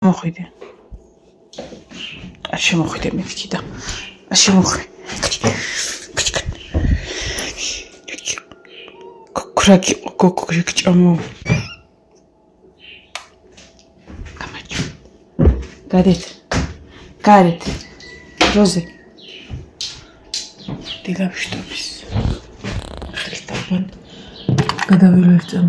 მოხვიდე. არ შემოხვიდე მეთქი და არ შემოხვი. კრაკი კოკრიკ ჭამო. გამაჩო. გარეთ. როზე. დილაბშტობის. ხელთაბან გადავირევჭამ.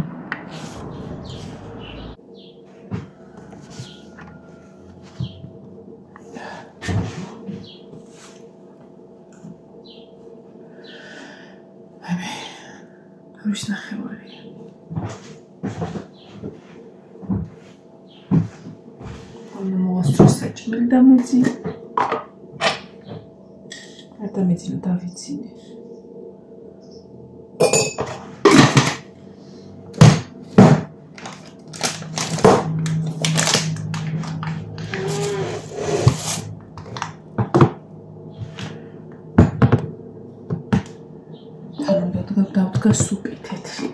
Rus ნახევარი. ამ მოასწროს საჭმელი და მეძი. და მეძინო დავიცინე. დავდგა სუპი თეთრი.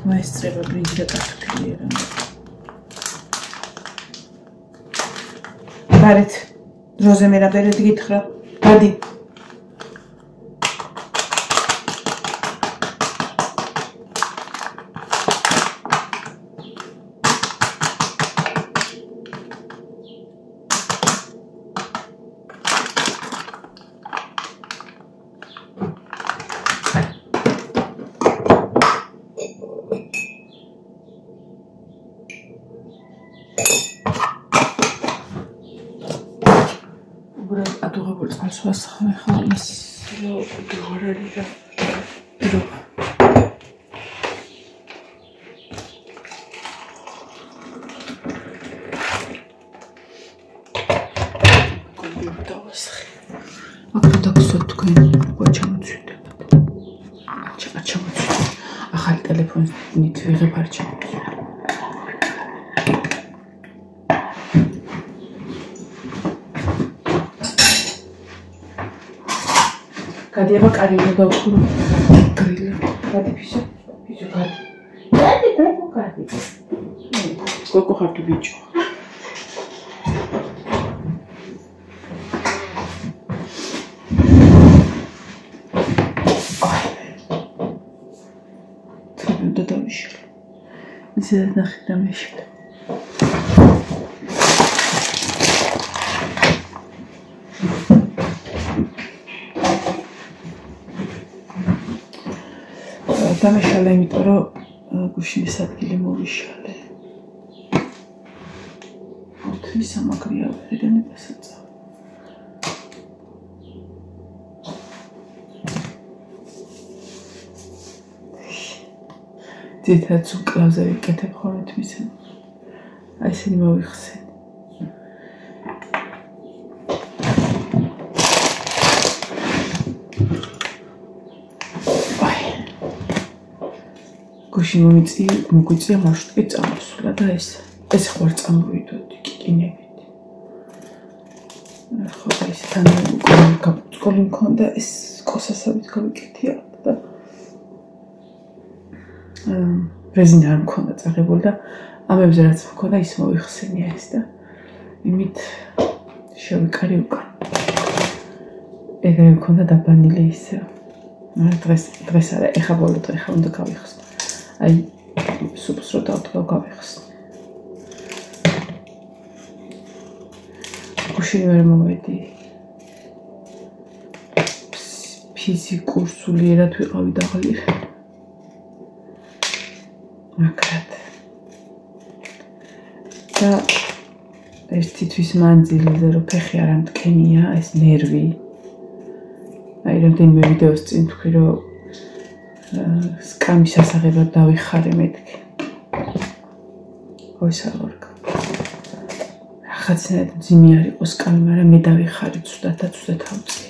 მაესტრება ბრინჯი და კარტოფილი ერა. გარეთ როზე მე რა ბერეთ გითხრა. გადი. ადუღებულ წყალს ვასხამე ხალხს როგორ არის და ახალი ტელეფონით ვიღებ არ ჩამოწვით. გადი აბა კარი უნდა დავხურო გრილი. გადი ფიჟო გადი. გადი. გოგო ხარ თუ ბიჭო. და დავიშალე. ისე ნახე და მეშალე. დამეშალე იმიტომ რომ გუშინის ადგილი მოვიშალე. ოთხი სამაგრია ვერენებასაც. ძირითადად სულ კლავზე ვიკეთებ ხოლმე თვისენ. აი ესენი მოვიხსენ. გუში მოგვიწია მარშრუტი წამოსვლა და ეს ხوار წამოვიდოდი კიკინებით. ხო ეს თან გაფუძკოლი მქონდა ეს კოსასავით გავიკეთია და პრეზიდენტი არ მქონდა წაღებული და ამებზე რაც მქონდა ის მოიხსენია ეს და იმით შევიკარი უკან. ეგრე მქონდა დაბანილი ისე. დღეს არა ეხა ბოლო დღე ხა უნდა გავიხსნო. აი სუპს რო დავდგავ გავიხსნე. გუშინ ვერ მოვედი. ფიზიკურ სულიერად ვიყავი დაღლილი. აკრად. და ერთი თვის მანძილზე რო ფეხი არ ამტკენია ეს ნერვი. აი რამდენიმე ვიდეოს წინ თქვი რომ სკამის ასაღებად დავიხარე მეთქი. ой სალორკ. ახაცნაირად ძიმი არ იყო სკამი, მაგრამ მე დავიხარე ცუდად და ცუდად ავწი.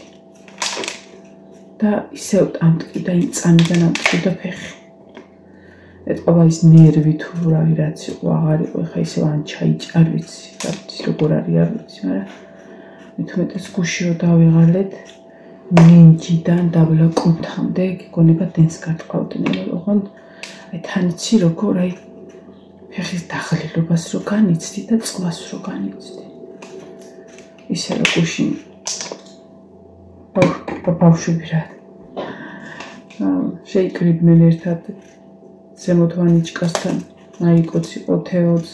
და ისევ ამტკიდა იმ წამიდან ამტკიდა ფეხი. ეთყობა ის ნერვი თუ რავი რაც იყო აღარ იყო, ხა ისევ ან ჩაიჭ არ ვიცი, რა ვიცი როგორ არის არ ვიცი, მაგრამ მithumetes გუში რო დავიღალეთ მინჯიდან დაბლა კუნთამდე გიგონება დენს გატყავდნენ, ოღონდ აი თან იცი როგორ აი ფეხის დაღლილობას რო განიცდი და წყლას რო განიცდი. ისე რომ გუშინ ბავშვები რა შეიკრიბნენ ერთად ზემოთ ვანიჩკასთან აიკოც იყო თეოც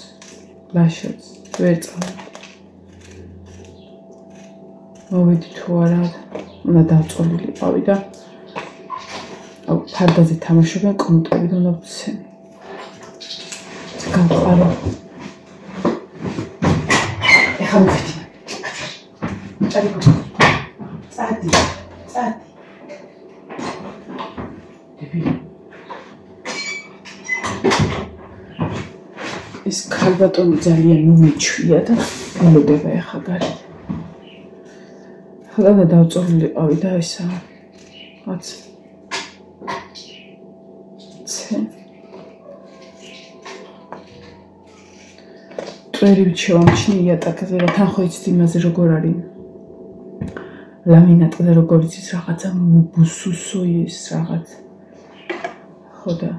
ლაშოც ვერ წავედი. მოვედი თუ არა უნდა დავწოლილიყავი და ფარდაზე თამაშობენ კომპიუტერიდან ვცემი. გავყარო. ეხლა მივედი. წარიგო. წადი. დებილი. ეს ქალბატონი ძალიან მომეჩვია და მელოდება ეხლა გარეთ. ხლა დავწოლილიყავი და ესა რაც წვერივით შევამჩნი იატაკზე და თან ხო იცით იმაზე როგორ არის ლამინატზე როგორ იცის რაღაცა ბუსუსო ის რაღაც ხო და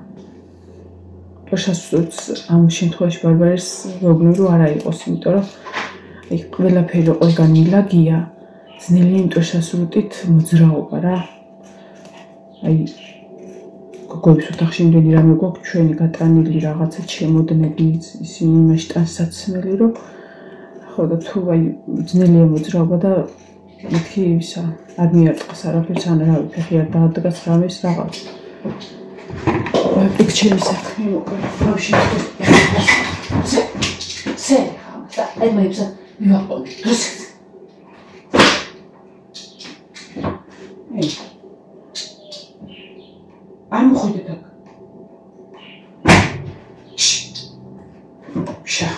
პროშასუც ამ შემთხვევაში ბარბარეს ვეუბნები რომ არა იყოს იმიტომ რომ აი ყველაფერი ყველგან მილაგია ძნელი იმიტომ შესრულებით მოძრაობა რა აი გოგოების ოთახში იმდენი რამე გვაქვს ჩვენი გატანილი რაღაცა ჩემოდნები ისინი იმაში ტანსაცმელი რომ ხო და თუ აი ძნელია მოძრაობა და მეთქი ისა არ მიარტყას არაფერს ან რავი ფეხი არ დაადგას რამეს რაღაც იქ ჩემი საქმე მოკლედ ბავშვი ზე ხა აი მაიცა მივაყოლე რუსეთ არ მოხვიდეთ აქ. შა.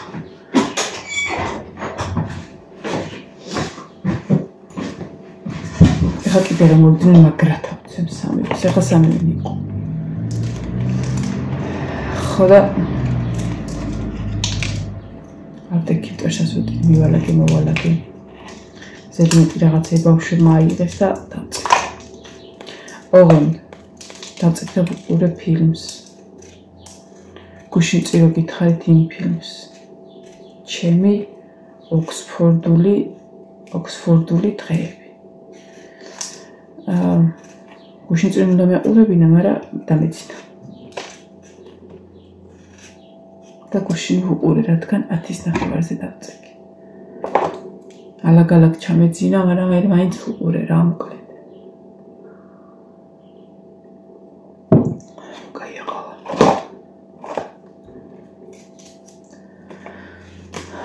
ეხლა კიდე რომ მოვიდნენ მაგრათა ვცემ სამი. ეხლა სამი იყო. ხო და აპტეკით შესაძლოა მივალაგე მოვალაგე. ზედმეტი რაღაცა ბავშვმა აიღეს და დაწყე. ოღონდ დაწყდა ვუყურე ფილმს. გუშინ წირო გითხარით იმ ფილმს. ჩემი ოქსფორდული დღეები. გუშინ წირო უნდა მეყურებინა, მაგრამ დამეცინდა. და გუშინ ვუყურე, რადგან 10-ის ნახევარზე დავწეკი. ალაგ-ალაგ ჩამეძინა, მაგრამ მე მაინც ვუყურე რა მოკლედ.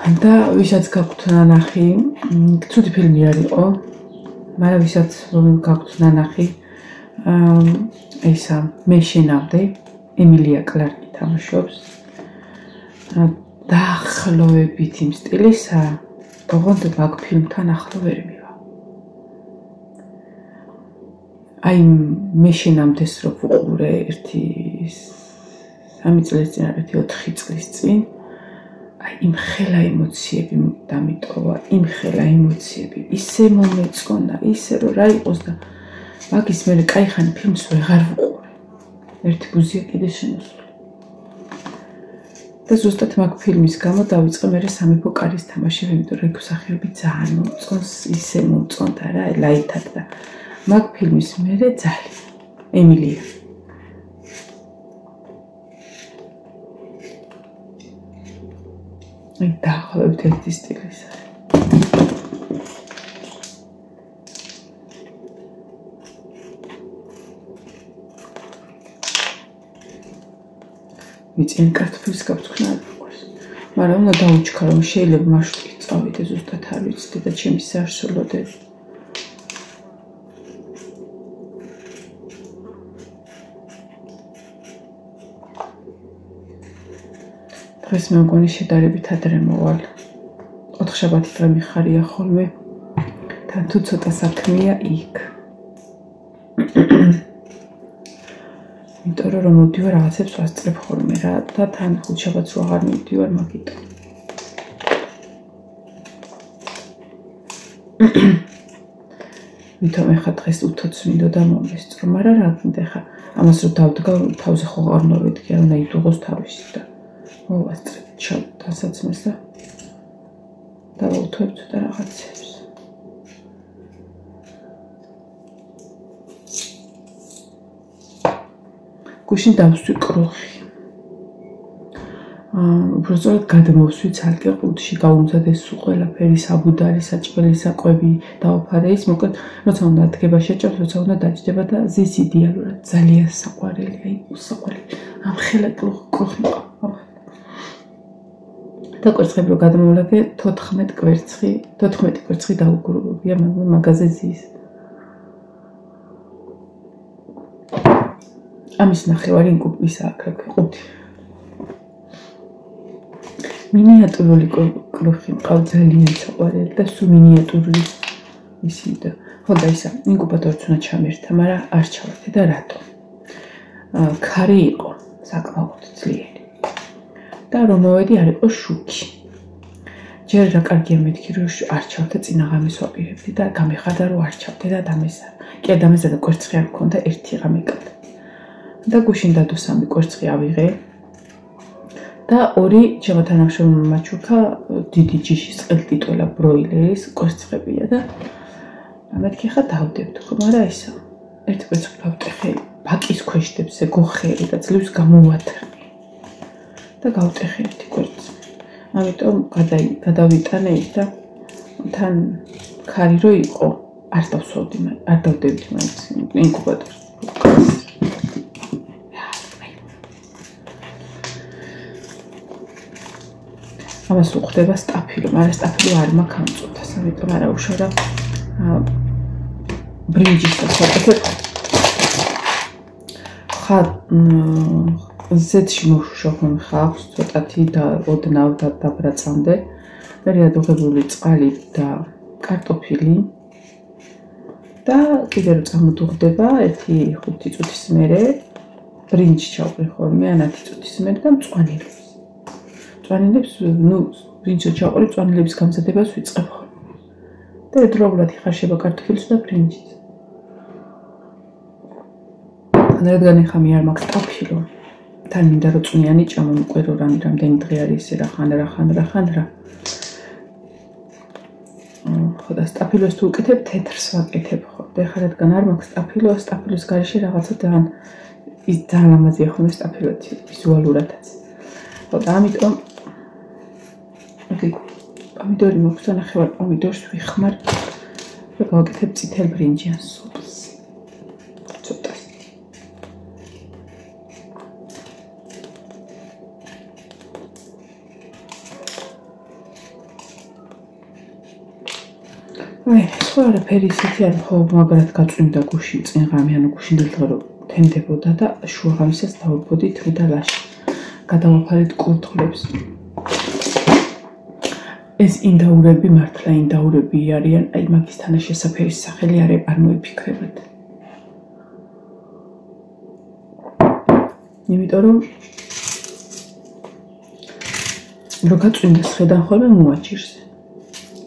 და ვისაც გაქვთ ნანახი, ცუდი ფილმი არ იყო, მაგრამ ვისაც გაქვთ ნანახი, ისა მე შენავდე, ემილია კლარკი თამაშობს. დაახლოებით იმ სტილისა, ოღონდ მაგ ფილმთან ახლო ვერ მივა. აი მე შენავდეს რო ვუყურე ერთი 3 წლის წინ, ერთი 4 წლის წინ იმ ხელა ემოციები დამიტოვა, იმ ხელა ემოციები ისე მომეწონა, ისე რომ რა იყოს და მაგის მე კაიხანი ფილმს ვეღარ ვუყურე. ერთი ბუზია კიდე შემოსული. და ზუსტად მაგ ფილმის გამო დავიწყე მე სამეფო კარის თამაშები, იმიტომ რომ მოსახიობი ძალიან მომწონს, ისე მომწონდა რა, ლაითად და მაგ ფილმის მე ძალიან ემილია აი დაახლოებით ერთი სტილის არის. მიწინ კარტოფილს გავთქნა აქვს. მაგრამ უნდა დაუჩქა რომ შეიძლება მარშრუტი წავიდე ზუსტად არ ვიცი და ჩემი საშუალოდი. დღეს მე მგონი შედარებით ადრე მოვალ. 4 შაბათი დღე მიხარია ხოლმე. თან თუ ცოტა საქმეა იქ. იმიტომ რომ მოდივარ რაღაცებს ვასწრებ ხოლმე რა და თან 5 შაბათს რო აღარ მივდივარ მაგიტო. მითომ ეხა დღეს უთოც მინდოდა მომესწრო, მაგრამ რა გინდა ეხა ამას რომ დავდგა თავზე ხო არ მოვიდგე, არა იდუღოს თავისი და მოვასწრებ ჩავ დასაცმეს და დავაუთვებ ცოტა რაღაცებს. გუშინ დავსვი კრუხი. უბრალოდ გადმოვსვი ცალკე ყუთში, გავუმზადეს ყველაფერი, საბუდარი, საჭმელი, საკვები, დავაფარე ის, მოკლედ, როცა უნდა დგება შეჭრა, როცა უნდა დაჭდება და ზის იდეალურად ძალიან საყვარელი, აი, უსაყვარელი. ამხელა კრუხი მყავს. და კვერცხები რომ გადმოვლაგე 14 კვერცხი დაუგროვებია მაგაზე ზის. ამის ნახევარი ინკუბის აქ ყუთი. მინიატურული კრუხი მყავს ძალიან საყვარელი და სულ მინიატურული ისინი და ხო და ისა ინკუბატორიც უნდა ჩამერთა, მაგრამ არ ჩავერთე და რატო? ქარი იყო საკმაოდ ძლიერი. და რომ მოვედი არ იყო შუქი. ჯერ რა კარგია მეთქი რომ არ ჩავთე წინა ღამეს ვაპირებდი და გამიხარდა რომ არ ჩავთე და დამესა. კი დამესა და კვერცხი არ მქონდა ერთი ღამე კატა. და გუშინ დადო 3 კვერცხი ავიღე. და 2 ჩემო თანამშრომელმა მაჩუქა დიდი ჯიშის ყელტიტველა ბროილერის კვერცხებია და მეთქი ხა დავდებთ ხო, მაგრამ ისა ერთი კვერცხი გავტეხე ბაკის ქვეშდებზე გოხერი და ძლივს გამოვათრნი. და გავტეხე ერთი კვერცხი. ამიტომ გადავიტანე ის და თან ქარი რო იყო არ დავსვავდი, არ დავდებდი მაინც ინკუბატორს. ამას უხდება სტაფილო, მაგრამ სტაფილო არ მაქვს ამწუთას, ამიტომ არა უშორა ბრინჯის ვაკეთებ. ხა ზეთში მოშოხომ ხავს ცოტათი და ოდნავ და დაბრაწამდე. მერე დუღებული წყალი და კარტოფილი. და კიდე რომ წამოდუღდება 1-5 წუთის მერე ბრინჯი ჩავყრი ხოლმე, ან 10 წუთის მერე და მწვანილებს. მწვანილებს, ბრინჯს ჩავყრი, მწვანილების გამზადებას ვიწყებ ხოლმე. და ერთდროულად იხარშება კარტოფილს და ბრინჯიც. რადგან ხამი არ მაქვს სტაფილო. თან მინდა რომ წვნიანი ჭამომკვერო რამდენი დღე არის ესე რა ხან. ხო და სტაფილოს თუ უკეთებ თეთრს ვაკეთებ ხო. და ხა რადგან არ მაქვს სტაფილოს გარეშე რაღაცა ძალიან ლამაზია ხოლმე სტაფილოთი ვიზუალურადაც. ხო და ამიტომ პომიდორი მაქვს და ნახევარ პომიდორს ვიხმარ და გავაკეთებ წითელ ბრინჯიან სუპს. ცოტას. სხვა არაფერი ისეთი არ ხო, მაგრად გაწვიმდა გუშინ წინ ღამე, ანუ გუშინ დღე რომ თენდებოდა და შუა ღამესაც დავუპოდი თმი და ლაში. გადავაფარეთ კურდღლებს. ეს ინდაურები მართლა ინდაურები არიან, აი მაგის თანაშესაფერის სახელი არ მოიფიქრებათ. იმიტომ რომ რო გაწვიმდეს ხედან ხოლმე მოაჭირს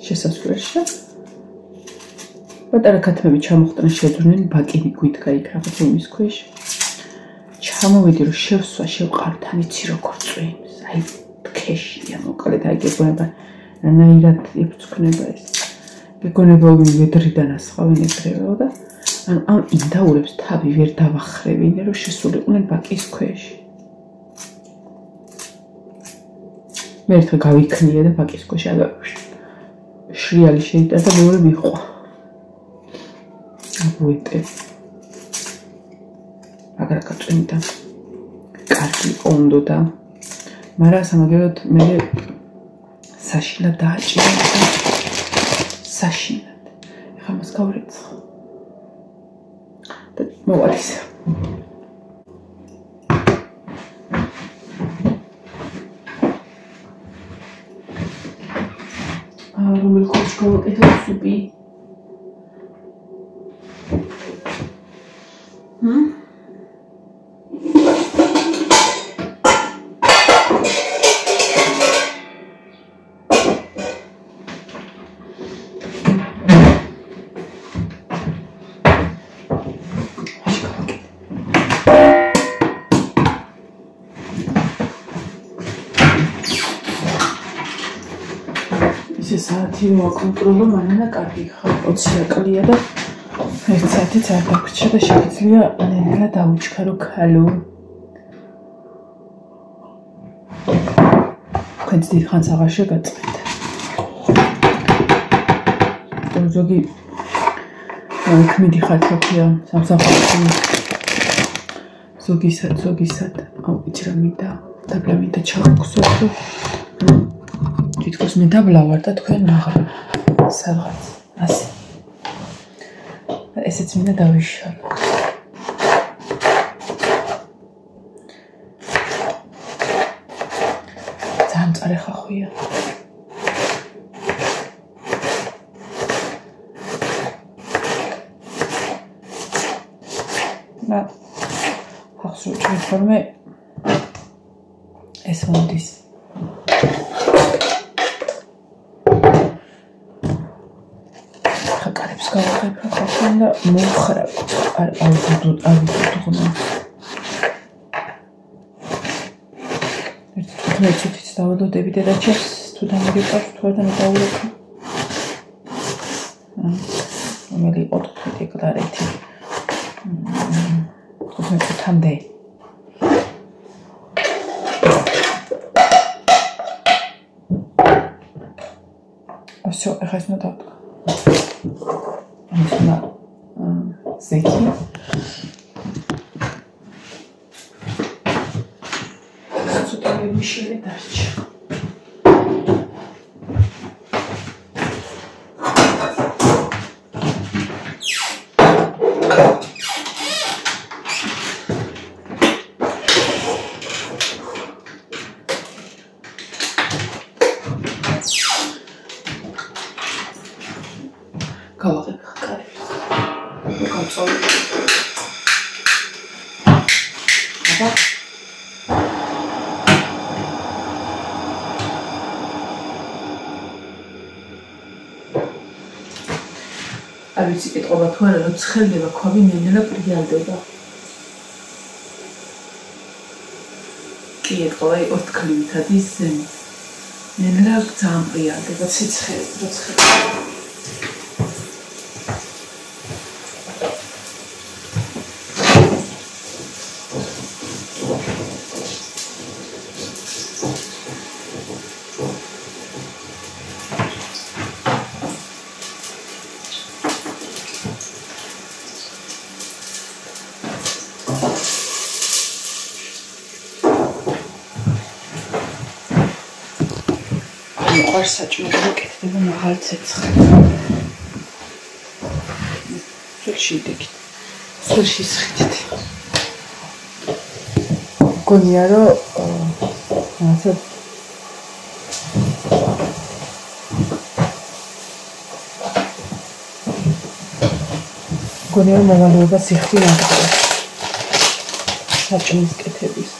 შესასვლელში. პატარა ქათმები ჩამოხტნენ შეძვრნენ ბაკინი გვიდგა იქ რაღაც იმის ქვეშ. ჩამოვიდი რომ შევსვა შევყარ თან იცი როგორ წვიმს. აი თქეშია მოკლედ აი გეგონება რანაირად იფწქნება ეს. გეგონება ვედრიდან ასხავენ ეგრევე და ამ ინდაურებს თავი ვერ დავახრევინე რომ შესულიყვნენ ბაკის ქვეშ. მე ერთხელ გავიქნიე და ბაკის ქვეშ აგა შრიალი შეიტა და მეორე მიყვა. ვიტე. აგარ გაწვიმდა. კარგი ყონდოდა. მაგრამ სამაგეროდ მე საშინად დააჭირა და საშინად. ეხლა მას გავრეცხო. და მოვალის. რომელ ხოჭ გავაკეთებ სუპი? 20 საათი მოვაკონტროლო, მანანა კარგი ხარ, 20 აკლია და 1 საათიც არ დაგვრჩა და შეიძლება ნელა დაუჩქარო ქალო. თქვენ დიდ ხანს აღარ შეგაწყვეტ. ზოგი ქმედი ხარ თქია, სამსახურში. ზოგისად, აუჩი რა მინდა, დაბლა მინდა ჩავხსოვო. თითქოს მე დაბლავარ და თქვენ აღარ სადღაც ასე. ესეც მინდა დავიშალო. ძალიან წარე ხახვია. და ახსოვს ხოლმე ეს მომდის. ხაკარებს გავაღებ ხალხთან და მოხრა არ ავიდუღნა. ერთ წუთიც დავალოდები დედაჩებს თუ დამიგეყავს თუ არ დამიდავლობ. რომელი იყო თქვი კლარეთი. თამდე Все, я хочу так. Нужно зайти. Сюда я мешали дальше. ვიცი კითხვა თუ არა რომ ცხელდება ქვაბი ნელა პრიალდება. კი ეთქვა ოთხკლივით ადის ნელა ძალიან პრიალდება ციცხე როცხე. საჭმელი მოკეთდება მაღალ ცეცხლს. სულში იდეკით. სულში სხდით. გონია რომ ასე გონია რომ მოვალეობა სიხდი ნახდება. საჭმლის კეთების.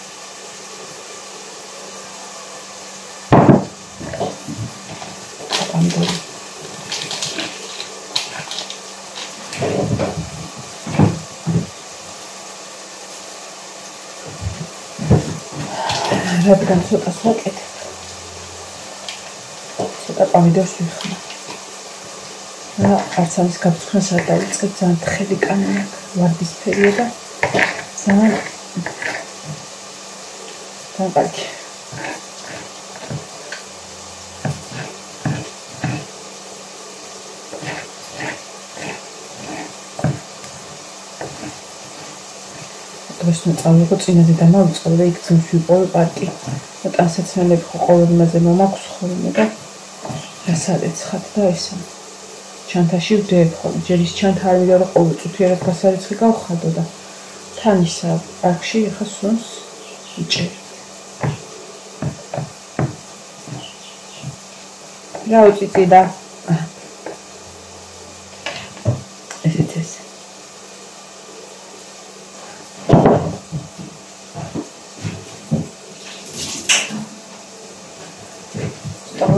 რადგან ცოტას ვაკეთებ. ცოტა პომიდორს ვიხმარ. და არც ამის გაფრთხილებას არ დავიწყებ, ძალიან თხელი კანი აქვს, ვარდისფერია და ძალიან კარგი. დღეს წავიღო წინაზე და მოვიწყო და იქ ძმს ვიყოვე პარკი. და ტანსაცმელები ხო ყოველ იმაზე მომაქვს ხოლმე და გასარეცხად და ესა. ჩანთაში ვდებ ხოლმე. ჯერ ის ჩანთა არ მივიდა რომ ყოველ წუთიერად გასარეცხი გავხადო და თან ისა პარკში ხა სუნს იჭერ. რა უწიწი და ესეც ეს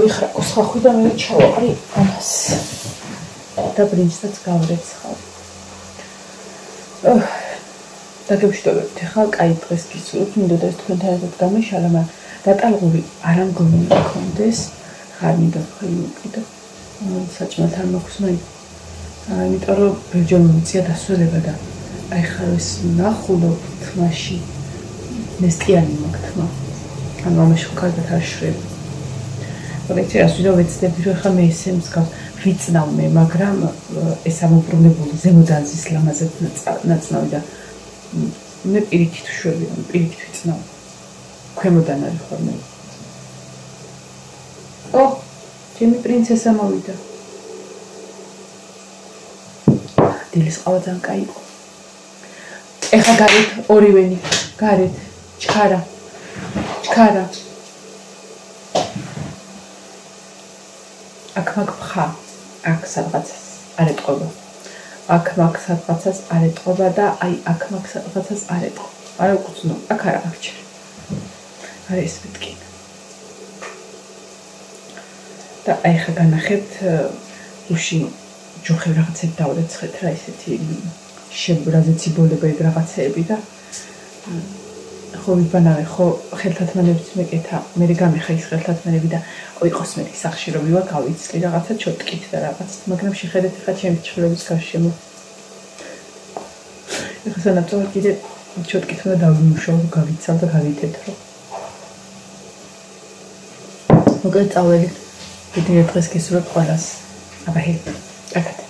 ვიხრაკო ხახვი და მე ჩავაყრი ამას და ბრინჯსაც გავრეცხავ. დაგემშვიდობებთ ახლა, კაი დღეს გისურვებთ, მინდოდა ეს თქვენთან ერთად გამეშალა, მაგრამ დატალღური არ ამგონი მქონდეს. არ მინდა ხელი მოკიდო. საჭმელად არ მაქვს მაინც. იმიტომ რომ ბერჯერ მომიწია დასვენება და აი ხარ ეს ნახულო თმაში ნესტიანი მაქვს თმა. ანუ ამაში კარგად არ შრები. როდესაც ვიდეო ვეცდები რომ ხა მე ესე მსგავს ვიცნავ მე, მაგრამ ეს ამობრუნებული ზემოდანზის ლამაზად ნაცნავი და მე პირიქით შვები, პირიქით ვიცნავ. ქვემოდან არის ხოლმე. ო, ჩემი პრინცესა მოვიდა. დილის ყავა ძალიან კაი იყო. ეხა გარეთ ორივენი, გარეთ, ჩქარა. აქ მაგ ხა, აქ სადღაცას არ ეტყობა. აქ მაგ სადღაცას არ ეტყობა და აი აქ მაგ სადღაცას არ ეტყობა. არ უყუცნო, აქ არა აღჭერ. არა ეს მეთქი. და აი ხა განახებთ უშინ ჯოხები რაღაცები დავრეცხეთ რა ისეთი შებრაზე ციბოლებები რაღაცეები და ხო ვიბანავე ხო ხელთათმანებიც მეკეთა მე გამეხა ის ხელთათმანები და ყოს მე სახში რომ ვივა გავიცლი რაღაცა ჩოტკით და რაღაც მაგრამ შეხედეთ ხა ჩემი ჭრილების გარშემო ეხლა სანაცვლოდ კიდე ჩოტკით უნდა დავიმუშაო გავიცალ და გავითეთრო მოკლედ წავედით კიდე დღეს გესურვებ ყველას აბა ჰე აკეთე